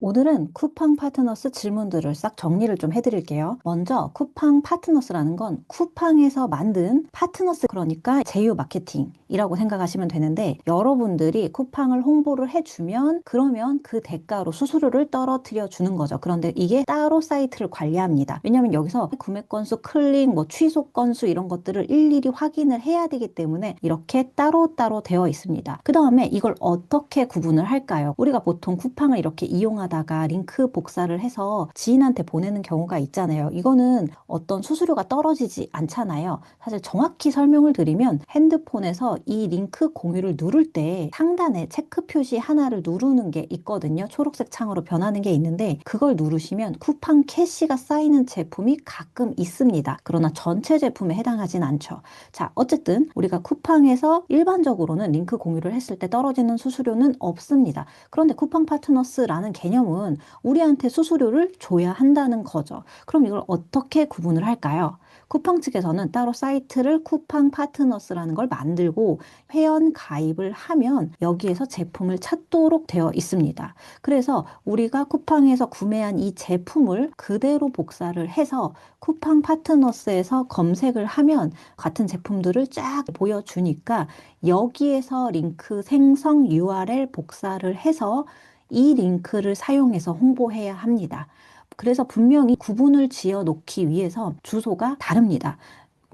오늘은 쿠팡 파트너스 질문들을 싹 정리를 좀 해드릴게요. 먼저 쿠팡 파트너스라는 건 쿠팡에서 만든 파트너스, 그러니까 제휴 마케팅이라고 생각하시면 되는데, 여러분들이 쿠팡을 홍보를 해주면 그러면 그 대가로 수수료를 떨어뜨려 주는 거죠. 그런데 이게 따로 사이트를 관리합니다. 왜냐하면 여기서 구매 건수, 클릭, 취소 건수 이런 것들을 일일이 확인을 해야 되기 때문에 이렇게 따로따로 되어 있습니다. 그 다음에 이걸 어떻게 구분을 할까요? 우리가 보통 쿠팡을 이렇게 이용하다가 링크 복사를 해서 지인한테 보내는 경우가 있잖아요. 이거는 어떤 수수료가 떨어지지 않잖아요. 사실 정확히 설명을 드리면 핸드폰에서 이 링크 공유를 누를 때 상단에 체크 표시 하나를 누르는 게 있거든요. 초록색 창으로 변하는 게 있는데 그걸 누르시면 쿠팡 캐시가 쌓이는 제품이 가끔 있습니다. 그러나 전체 제품에 해당하진 않죠. 자, 어쨌든 우리가 쿠팡에서 일반적으로는 링크 공유를 했을 때 떨어지는 수수료는 없습니다. 그런데 쿠팡 파트너스라는 개념은 우리한테 수수료를 줘야 한다는 거죠. 그럼 이걸 어떻게 구분을 할까요? 쿠팡 측에서는 따로 사이트를 쿠팡 파트너스라는 걸 만들고 회원 가입을 하면 여기에서 제품을 찾도록 되어 있습니다. 그래서 우리가 쿠팡에서 구매한 이 제품을 그대로 복사를 해서 쿠팡 파트너스에서 검색을 하면 같은 제품들을 쫙 보여주니까 여기에서 링크 생성 URL 복사를 해서 이 링크를 사용해서 홍보해야 합니다. 그래서 분명히 구분을 지어 놓기 위해서 주소가 다릅니다.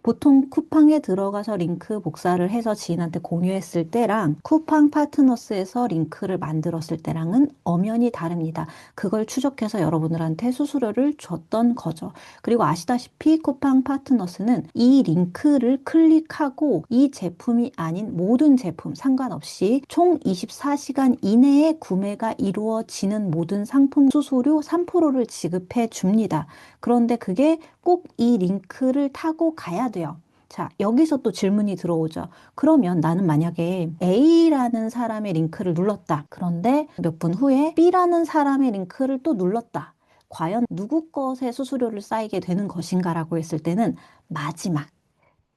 보통 쿠팡에 들어가서 링크 복사를 해서 지인한테 공유했을 때랑 쿠팡 파트너스에서 링크를 만들었을 때랑은 엄연히 다릅니다. 그걸 추적해서 여러분들한테 수수료를 줬던 거죠. 그리고 아시다시피 쿠팡 파트너스는 이 링크를 클릭하고 이 제품이 아닌 모든 제품 상관없이 총 24시간 이내에 구매가 이루어지는 모든 상품 수수료 3%를 지급해 줍니다. 그런데 그게 꼭 이 링크를 타고 가야 돼요. 자, 여기서 또 질문이 들어오죠. 그러면 나는 만약에 A라는 사람의 링크를 눌렀다. 그런데 몇 분 후에 B라는 사람의 링크를 또 눌렀다. 과연 누구 것에 수수료를 쌓이게 되는 것인가라고 했을 때는 마지막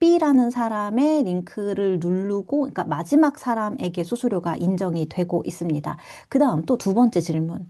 B라는 사람의 링크를 누르고, 그러니까 마지막 사람에게 수수료가 인정이 되고 있습니다. 그 다음 또 두 번째 질문.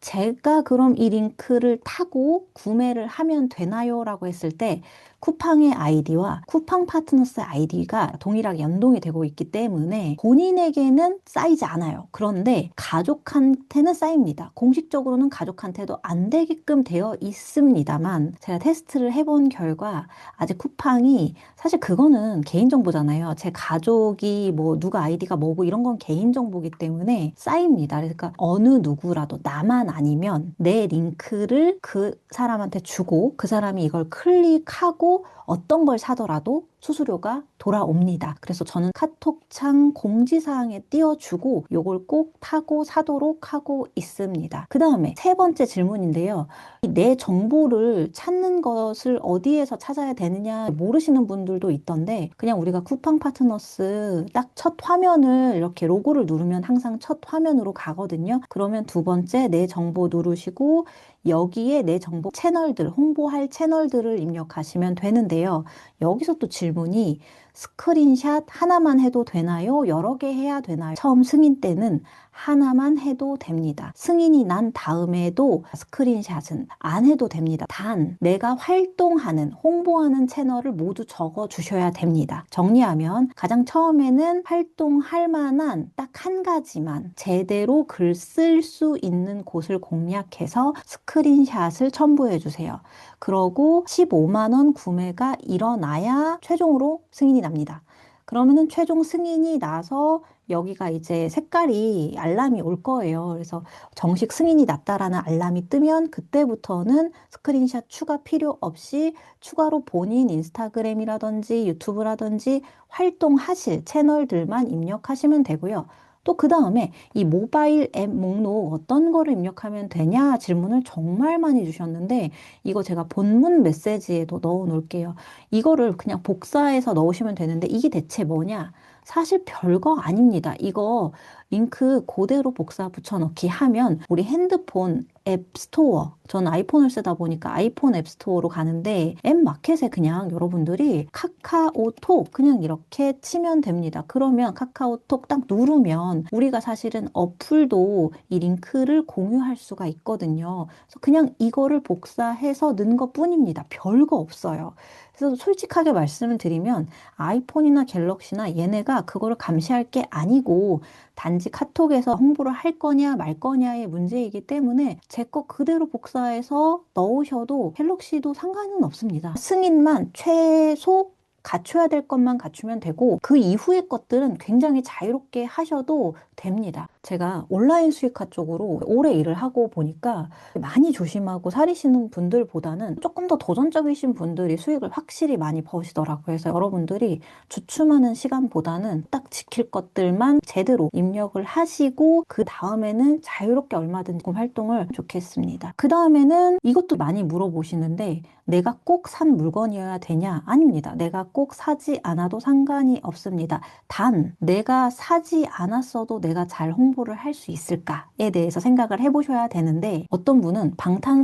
제가 그럼 이 링크를 타고 구매를 하면 되나요? 라고 했을 때 쿠팡의 아이디와 쿠팡 파트너스 아이디가 동일하게 연동이 되고 있기 때문에 본인에게는 쌓이지 않아요. 그런데 가족한테는 쌓입니다. 공식적으로는 가족한테도 안 되게끔 되어 있습니다만 제가 테스트를 해본 결과 아직 쿠팡이, 사실 그거는 개인정보잖아요. 제 가족이 누가 아이디가 뭐고 이런 건 개인정보기 때문에 쌓입니다. 그러니까 어느 누구라도 나만 아니면 내 링크를 그 사람한테 주고 그 사람이 이걸 클릭하고 어떤 걸 사더라도 수수료가 돌아옵니다. 그래서 저는 카톡창 공지사항에 띄워주고 요걸 꼭 타고 사도록 하고 있습니다. 그 다음에 세 번째 질문인데요. 내 정보를 찾는 것을 어디에서 찾아야 되느냐 모르시는 분들도 있던데, 그냥 우리가 쿠팡 파트너스 딱 첫 화면을 이렇게 로고를 누르면 항상 첫 화면으로 가거든요. 그러면 두 번째 내 정보 누르시고 여기에 내 정보 채널들, 홍보할 채널들을 입력하시면 되는데요. 여기서 또 질문이 스크린샷 하나만 해도 되나요? 여러 개 해야 되나요? 처음 승인 때는 하나만 해도 됩니다. 승인이 난 다음에도 스크린샷은 안 해도 됩니다. 단 내가 활동하는, 홍보하는 채널을 모두 적어 주셔야 됩니다. 정리하면 가장 처음에는 활동할 만한 딱 한 가지만 제대로 글 쓸 수 있는 곳을 공략해서 스크린샷을 첨부해 주세요. 그러고 15만 원 구매가 일어나야 최종으로 승인이 납니다. 그러면은 최종 승인이 나서 여기가 이제 색깔이 알람이 올 거예요. 그래서 정식 승인이 났다라는 알람이 뜨면 그때부터는 스크린샷 추가 필요 없이 추가로 본인 인스타그램이라든지 유튜브라든지 활동하실 채널들만 입력하시면 되고요. 또 그 다음에 이 모바일 앱 목록 어떤 거를 입력하면 되냐 질문을 정말 많이 주셨는데, 이거 제가 본문 메시지에도 넣어 놓을게요. 이거를 그냥 복사해서 넣으시면 되는데 이게 대체 뭐냐? 사실 별거 아닙니다. 이거 링크 그대로 복사 붙여넣기 하면 우리 핸드폰 앱 스토어, 전 아이폰을 쓰다 보니까 아이폰 앱 스토어로 가는데 앱 마켓에 그냥 여러분들이 카카오톡 그냥 이렇게 치면 됩니다. 그러면 카카오톡 딱 누르면 우리가 사실은 어플도 이 링크를 공유할 수가 있거든요. 그래서 그냥 이거를 복사해서 넣은 것뿐입니다. 별거 없어요. 그래서 솔직하게 말씀을 드리면 아이폰이나 갤럭시나 얘네가 그거를 감시할 게 아니고 단지 카톡에서 홍보를 할 거냐 말 거냐의 문제이기 때문에 제 거 그대로 복사해서 넣으셔도 갤럭시도 상관은 없습니다. 승인만 최소 갖춰야 될 것만 갖추면 되고 그 이후의 것들은 굉장히 자유롭게 하셔도 됩니다. 제가 온라인 수익화 쪽으로 오래 일을 하고 보니까 많이 조심하고 사리시는 분들보다는 조금 더 도전적이신 분들이 수익을 확실히 많이 버시더라고요. 그래서 여러분들이 주춤하는 시간보다는 딱 지킬 것들만 제대로 입력을 하시고 그 다음에는 자유롭게 얼마든지 활동을 좋겠습니다. 그 다음에는 이것도 많이 물어보시는데 내가 꼭 산 물건이어야 되냐? 아닙니다. 내가 꼭 사지 않아도 상관이 없습니다. 단 내가 사지 않았어도 내가 잘 홍보를 할 수 있을까에 대해서 생각을 해보셔야 되는데 어떤 분은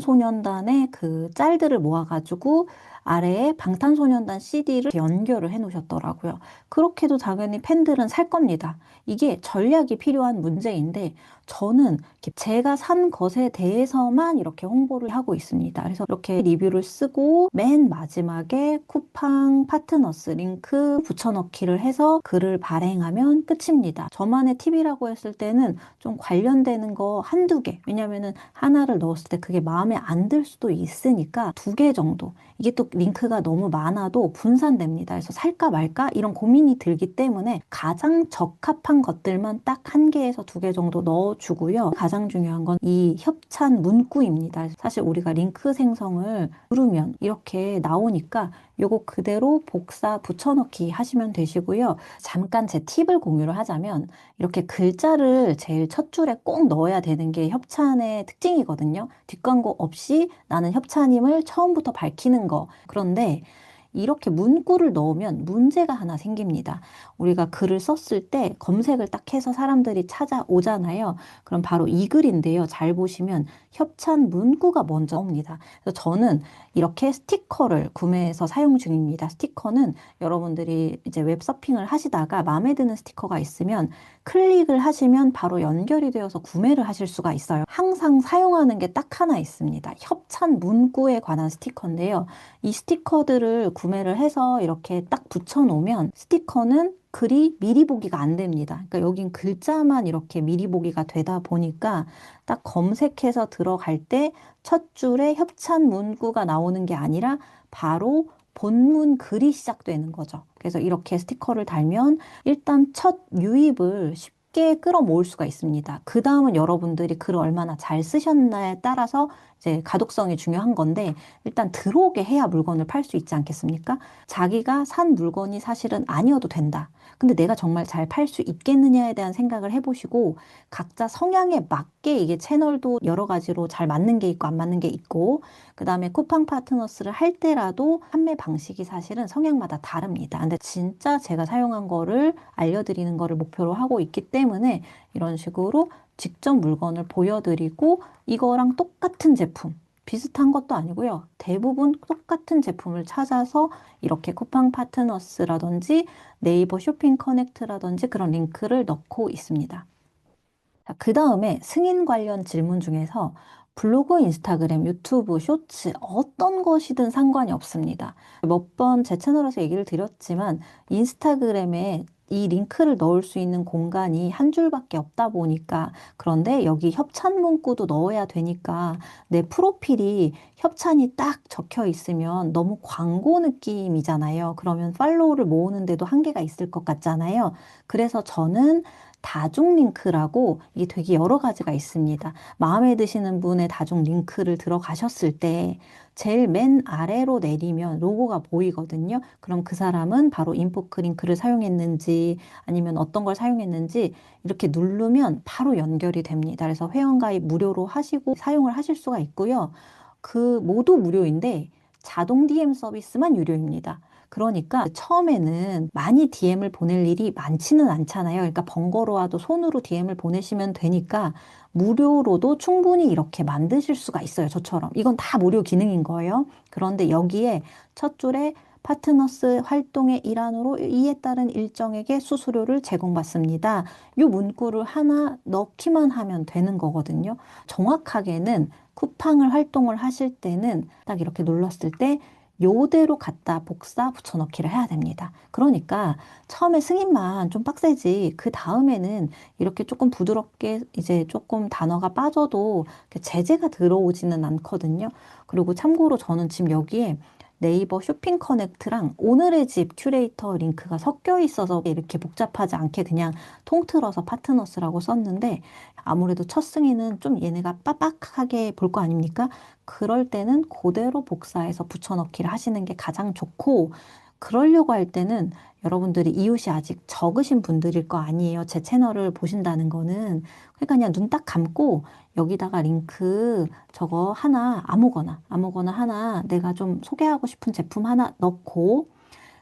방탄소년단의 그 짤들을 모아가지고 아래에 방탄소년단 CD를 연결을 해 놓으셨더라고요. 그렇게도 당연히 팬들은 살 겁니다. 이게 전략이 필요한 문제인데 저는 제가 산 것에 대해서만 이렇게 홍보를 하고 있습니다. 그래서 이렇게 리뷰를 쓰고 맨 마지막에 쿠팡 파트너스 링크 붙여넣기를 해서 글을 발행하면 끝입니다. 저만의 팁이라고 했을 때는 좀 관련되는 거 한두 개. 왜냐면은 하나를 넣었을 때 그게 마음에 안 들 수도 있으니까 2개 정도. 이게 또 링크가 너무 많아도 분산됩니다. 그래서 살까 말까 이런 고민이 들기 때문에 가장 적합한 것들만 딱 1개에서 2개 정도 넣어주고요. 가장 중요한 건 이 협찬 문구입니다. 사실 우리가 링크 생성을 누르면 이렇게 나오니까 요거 그대로 복사 붙여넣기 하시면 되시고요. 잠깐 제 팁을 공유를 하자면 이렇게 글자를 제일 첫 줄에 꼭 넣어야 되는 게 협찬의 특징이거든요. 뒷광고 없이 나는 협찬임을 처음부터 밝히는 거. 그런데 이렇게 문구를 넣으면 문제가 하나 생깁니다. 우리가 글을 썼을 때 검색을 딱 해서 사람들이 찾아오잖아요. 그럼 바로 이 글인데요. 잘 보시면 협찬 문구가 먼저 옵니다. 그래서 저는 이렇게 스티커를 구매해서 사용 중입니다. 스티커는 여러분들이 이제 웹 서핑을 하시다가 마음에 드는 스티커가 있으면 클릭을 하시면 바로 연결이 되어서 구매를 하실 수가 있어요. 항상 사용하는 게 딱 하나 있습니다. 협찬 문구에 관한 스티커인데요. 이 스티커들을 구매를 해서 이렇게 딱 붙여놓으면 스티커는 글이 미리 보기가 안 됩니다. 그러니까 여긴 글자만 이렇게 미리 보기가 되다 보니까 딱 검색해서 들어갈 때 첫 줄에 협찬 문구가 나오는 게 아니라 바로 본문 글이 시작되는 거죠. 그래서 이렇게 스티커를 달면 일단 첫 유입을 쉽게 끌어모을 수가 있습니다. 그 다음은 여러분들이 글을 얼마나 잘 쓰셨나에 따라서 이제 가독성이 중요한 건데 일단 들어오게 해야 물건을 팔 수 있지 않겠습니까? 자기가 산 물건이 사실은 아니어도 된다. 근데 내가 정말 잘 팔 수 있겠느냐에 대한 생각을 해보시고 각자 성향에 맞게 이게 채널도 여러 가지로 잘 맞는 게 있고 안 맞는 게 있고 그 다음에 쿠팡 파트너스를 할 때라도 판매 방식이 사실은 성향마다 다릅니다. 근데 진짜 제가 사용한 거를 알려드리는 거를 목표로 하고 있기 때문에 이런 식으로 직접 물건을 보여드리고 이거랑 똑같은 제품 비슷한 것도 아니고요. 대부분 똑같은 제품을 찾아서 이렇게 쿠팡 파트너스라든지 네이버 쇼핑 커넥트라든지 그런 링크를 넣고 있습니다. 그 다음에 승인 관련 질문 중에서 블로그, 인스타그램, 유튜브, 쇼츠 어떤 것이든 상관이 없습니다. 몇 번 제 채널에서 얘기를 드렸지만 인스타그램에 이 링크를 넣을 수 있는 공간이 한 줄밖에 없다 보니까 그런데 여기 협찬 문구도 넣어야 되니까 내 프로필이 협찬이 딱 적혀 있으면 너무 광고 느낌이잖아요. 그러면 팔로우를 모으는데도 한계가 있을 것 같잖아요. 그래서 저는 다중 링크라고 이게 되게 여러 가지가 있습니다. 마음에 드시는 분의 다중 링크를 들어가셨을 때 제일 맨 아래로 내리면 로고가 보이거든요. 그럼 그 사람은 바로 인포크 링크를 사용했는지 아니면 어떤 걸 사용했는지 이렇게 누르면 바로 연결이 됩니다. 그래서 회원가입 무료로 하시고 사용을 하실 수가 있고요. 그 모두 무료인데 자동 DM 서비스만 유료입니다. 그러니까 처음에는 많이 DM을 보낼 일이 많지는 않잖아요. 그러니까 번거로워도 손으로 DM을 보내시면 되니까 무료로도 충분히 이렇게 만드실 수가 있어요. 저처럼. 이건 다 무료 기능인 거예요. 그런데 여기에 첫 줄에 파트너스 활동의 일환으로 이에 따른 일정에게 수수료를 제공받습니다. 이 문구를 하나 넣기만 하면 되는 거거든요. 정확하게는 쿠팡을 활동을 하실 때는 딱 이렇게 눌렀을 때 요대로 갖다 복사 붙여넣기를 해야 됩니다. 그러니까 처음에 승인만 좀 빡세지 그 다음에는 이렇게 조금 부드럽게 이제 조금 단어가 빠져도 제재가 들어오지는 않거든요. 그리고 참고로 저는 지금 여기에 네이버 쇼핑 커넥트랑 오늘의 집 큐레이터 링크가 섞여 있어서 이렇게 복잡하지 않게 그냥 통틀어서 파트너스라고 썼는데 아무래도 첫 승인은 좀 얘네가 빡빡하게 볼 거 아닙니까? 그럴 때는 그대로 복사해서 붙여넣기를 하시는 게 가장 좋고 그러려고 할 때는 여러분들이 이웃이 아직 적으신 분들일 거 아니에요. 제 채널을 보신다는 거는. 그러니까 그냥 눈 딱 감고 여기다가 링크 저거 하나 아무거나 하나 내가 좀 소개하고 싶은 제품 하나 넣고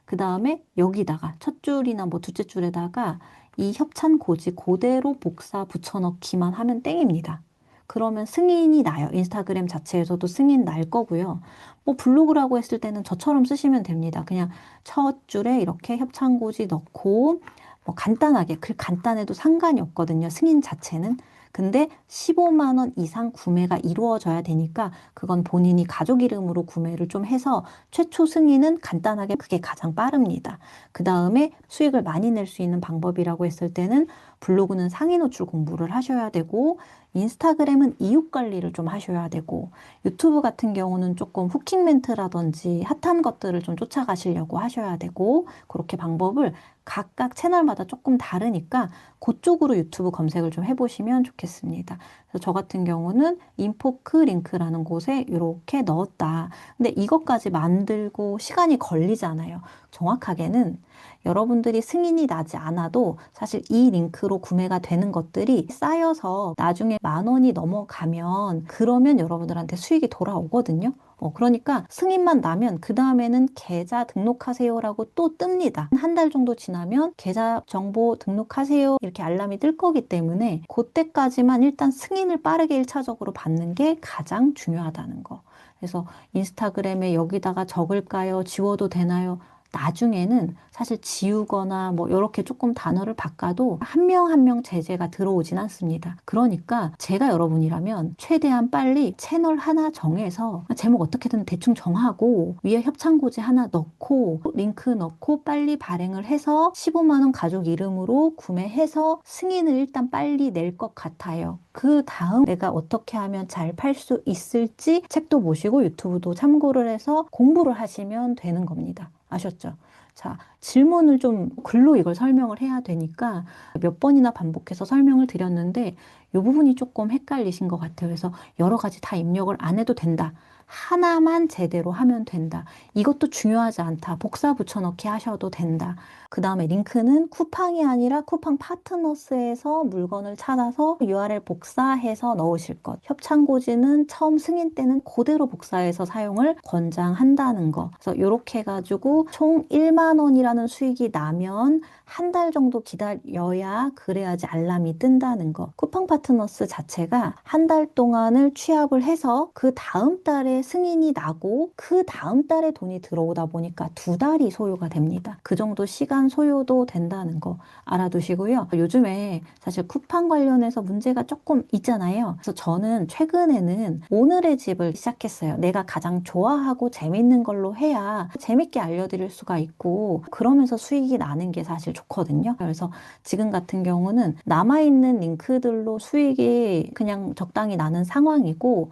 그 다음에 여기다가 첫 줄이나 뭐 둘째 줄에다가 이 협찬 고지 그대로 복사 붙여넣기만 하면 땡입니다. 그러면 승인이 나요. 인스타그램 자체에서도 승인 날 거고요. 뭐 블로그라고 했을 때는 저처럼 쓰시면 됩니다. 그냥 첫 줄에 이렇게 협찬 고지 넣고 뭐 간단하게 글 간단해도 상관이 없거든요. 승인 자체는. 근데 15만 원 이상 구매가 이루어져야 되니까 그건 본인이 가족 이름으로 구매를 좀 해서 최초 승인은 간단하게 그게 가장 빠릅니다. 그 다음에 수익을 많이 낼 수 있는 방법이라고 했을 때는 블로그는 상위 노출 공부를 하셔야 되고 인스타그램은 이웃 관리를 좀 하셔야 되고 유튜브 같은 경우는 조금 후킹 멘트라든지 핫한 것들을 좀 쫓아가시려고 하셔야 되고 그렇게 방법을 각각 채널마다 조금 다르니까 그쪽으로 유튜브 검색을 좀 해보시면 좋겠습니다. 그래서 저 같은 경우는 인포크 링크라는 곳에 이렇게 넣었다. 근데 이것까지 만들고 시간이 걸리잖아요. 정확하게는 여러분들이 승인이 나지 않아도 사실 이 링크로 구매가 되는 것들이 쌓여서 나중에 10,000원이 넘어가면 그러면 여러분들한테 수익이 돌아오거든요. 그러니까 승인만 나면 그 다음에는 계좌 등록하세요라고 또 뜹니다. 한 달 정도 지나면 계좌 정보 등록하세요 이렇게 알람이 뜰 거기 때문에 그때까지만 일단 승인을 빠르게 1차적으로 받는 게 가장 중요하다는 거. 그래서 인스타그램에 여기다가 적을까요? 지워도 되나요? 나중에는 사실 지우거나 뭐 이렇게 조금 단어를 바꿔도 한 명 한 명 제재가 들어오진 않습니다. 그러니까 제가 여러분이라면 최대한 빨리 채널 하나 정해서 제목 어떻게든 대충 정하고 위에 협찬고지 하나 넣고 링크 넣고 빨리 발행을 해서 15만 원 가족 이름으로 구매해서 승인을 일단 빨리 낼 것 같아요. 그 다음 내가 어떻게 하면 잘 팔 수 있을지 책도 보시고 유튜브도 참고를 해서 공부를 하시면 되는 겁니다. 아셨죠? 자, 질문을 좀 글로 이걸 설명을 해야 되니까 몇 번이나 반복해서 설명을 드렸는데 이 부분이 조금 헷갈리신 것 같아요. 그래서 여러 가지 다 입력을 안 해도 된다. 하나만 제대로 하면 된다. 이것도 중요하지 않다. 복사 붙여넣기 하셔도 된다. 그 다음에 링크는 쿠팡이 아니라 쿠팡 파트너스에서 물건을 찾아서 URL 복사해서 넣으실 것. 협찬고지는 처음 승인 때는 그대로 복사해서 사용을 권장한다는 거. 그래서 이렇게 해가지고 총 1만 원이라는 수익이 나면 한 달 정도 기다려야 그래야지 알람이 뜬다는 거. 쿠팡 파트너스 자체가 한 달 동안을 취합을 해서 그 다음 달에 승인이 나고 그 다음 달에 돈이 들어오다 보니까 2달이 소요가 됩니다. 그 정도 시간 소요도 된다는 거 알아두시고요. 요즘에 사실 쿠팡 관련해서 문제가 조금 있잖아요. 그래서 저는 최근에는 오늘의 집을 시작했어요. 내가 가장 좋아하고 재밌는 걸로 해야 재밌게 알려드릴 수가 있고 그러면서 수익이 나는 게 사실 좋거든요. 그래서 지금 같은 경우는 남아있는 링크들로 수익이 그냥 적당히 나는 상황이고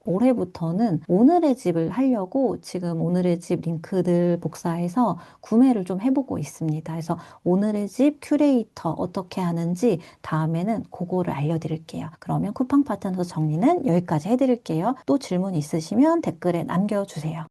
올해부터는 오늘의 집을 하려고 지금 오늘의 집 링크들 복사해서 구매를 좀 해보고 있습니다. 그래서 오늘의 집 큐레이터 어떻게 하는지 다음에는 그거를 알려드릴게요. 그러면 쿠팡 파트너 정리는 여기까지 해드릴게요. 또 질문 있으시면 댓글에 남겨주세요.